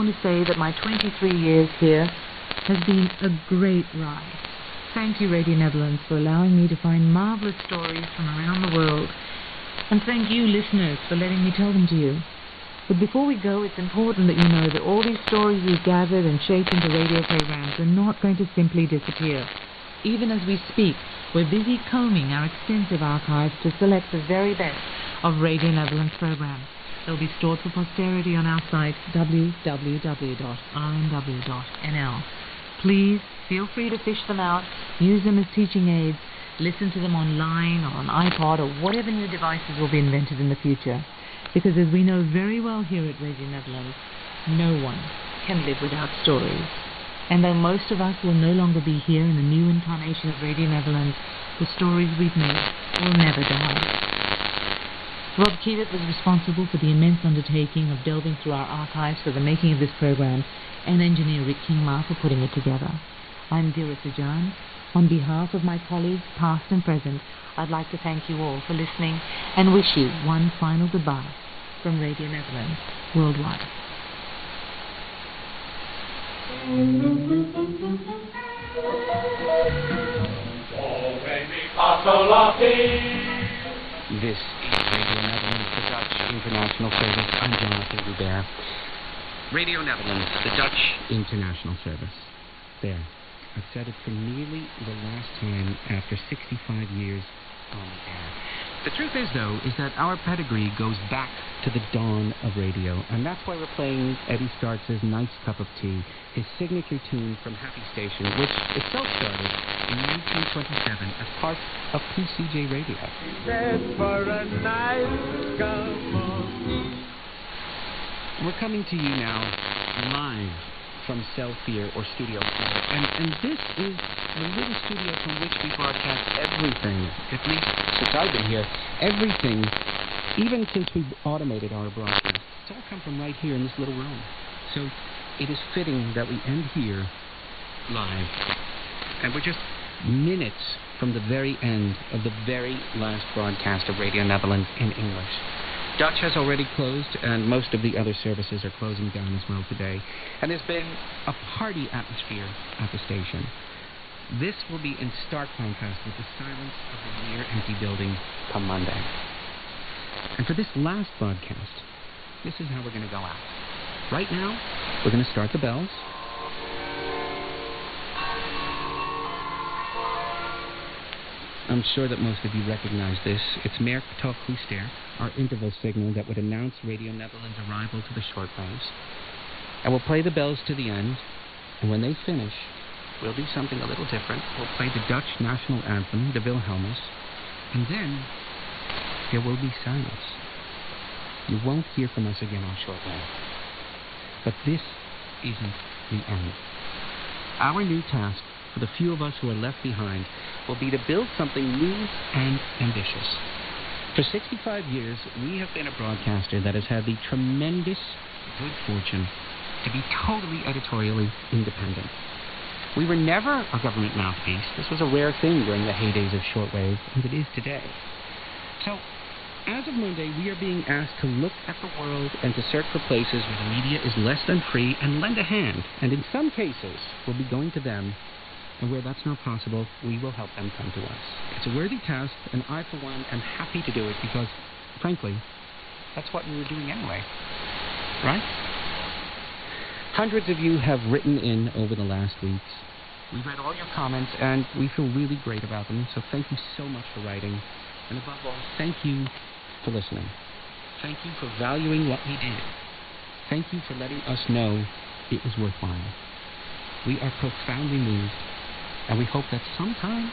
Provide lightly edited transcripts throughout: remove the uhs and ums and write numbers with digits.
want to say that my 23 years here has been a great ride. Thank you, Radio Netherlands, for allowing me to find marvelous stories from around the world. And thank you, listeners, for letting me tell them to you. But before we go, it's important that you know that all these stories we've gathered and shaped into radio programs are not going to simply disappear. Even as we speak, we're busy combing our extensive archives to select the very best of Radio Netherlands programs. They'll be stored for posterity on our site, www.rnw.nl. Please feel free to fish them out, use them as teaching aids, listen to them online or on iPod or whatever new devices will be invented in the future. Because as we know very well here at Radio Netherlands, no one can live without stories. And though most of us will no longer be here in the new incarnation of Radio Netherlands, the stories we've made will never die. Rob Keevitt was responsible for the immense undertaking of delving through our archives for the making of this program, and engineer Rick Kingma for putting it together. I'm Dira Sajan. On behalf of my colleagues, past and present, I'd like to thank you all for listening and wish you one final goodbye from Radio Netherlands worldwide. This is Radio Netherlands, the Dutch International Service. I'm Jonathan Hubert. Radio Netherlands, the Dutch International Service. There. I've said it for nearly the last time after 65 years on air. The truth is, though, is that our pedigree goes back to the dawn of radio, and that's why we're playing Eddie Starks' Nice Cup of Tea, his signature tune from Happy Station, which itself started in 1927 as part of PCJ Radio. For a nice cup of tea. We're coming to you now live from Selfier or Studio 4, and this is the little studio from which we broadcast everything, at least since I've been here, everything, even since we've automated our broadcast. It's all come from right here in this little room. So it is fitting that we end here live. And we're just minutes from the very end of the very last broadcast of Radio Netherlands in English. Dutch has already closed, and most of the other services are closing down as well today. And there's been a party atmosphere at the station. This will be in stark contrast with the silence of the near-empty building come Monday. And for this last broadcast, this is how we're going to go out. Right now, we're going to start the bells. I'm sure that most of you recognize this. It's Merk Toch Hoester, our interval signal that would announce Radio Netherlands' arrival to the shortwaves. And we'll play the bells to the end, and when they finish, we'll do something a little different. We'll play the Dutch national anthem, the Wilhelmus, and then there will be silence. You won't hear from us again on shortwave. But this isn't the end. Our new task, for the few of us who are left behind, will be to build something new and ambitious. For 65 years, we have been a broadcaster that has had the tremendous good fortune to be totally editorially independent. We were never a government mouthpiece. This was a rare thing during the heydays of shortwave, and it is today. So, as of Monday, we are being asked to look at the world and to search for places where the media is less than free and lend a hand. And in some cases, we'll be going to them, and where that's not possible, we will help them come to us. It's a worthy task, and I, for one, am happy to do it because, frankly, that's what we were doing anyway. Right? Hundreds of you have written in over the last weeks. We've read all your comments, and we feel really great about them, so thank you so much for writing. And above all, thank you for listening. Thank you for valuing what we did. Thank you for letting us know it was worthwhile. We are profoundly moved, and we hope that sometimes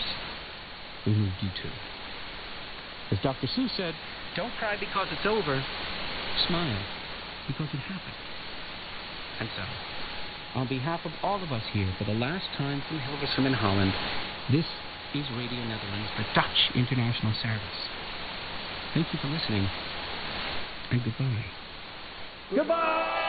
we moved you too. As Dr. Seuss said, don't cry because it's over, smile because it happened. And so, on behalf of all of us here, for the last time from Hilversum in Holland, this is Radio Netherlands, the Dutch International Service. Thank you for listening, and goodbye. Goodbye!